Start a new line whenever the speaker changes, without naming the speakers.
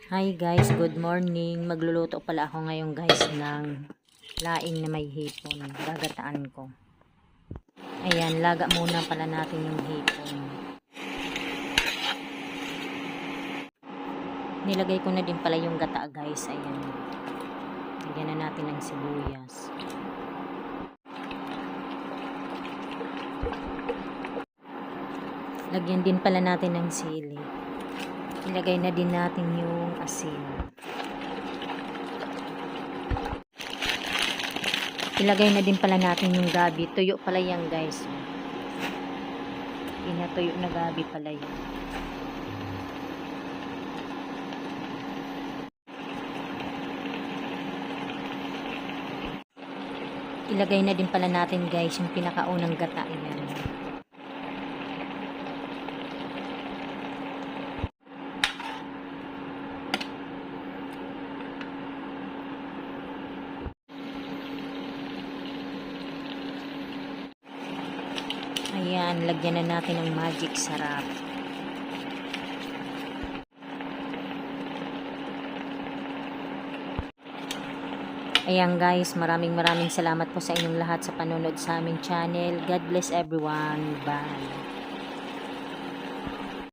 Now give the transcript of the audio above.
Hi guys, good morning. Magluluto pala ako ngayon guys ng laing na may hipon. Gagataan ko. Ayan, laga muna pala natin yung hipon. Nilagay ko na din pala yung gata guys. Ayan. Lagyan na natin ng sibuyas. Lagyan din pala natin ng sili. Ilagay na din natin yung asin. Ilagay na din pala natin yung gabi. Tuyo pala yan guys. Pinatuyo na gabi pala yan. Ilagay na din pala natin guys yung pinakaunang gata yan. Ayan, lagyan na natin ng magic sarap. Ayan guys, maraming salamat po sa inyong lahat sa panonood sa aming channel. God bless everyone. Bye.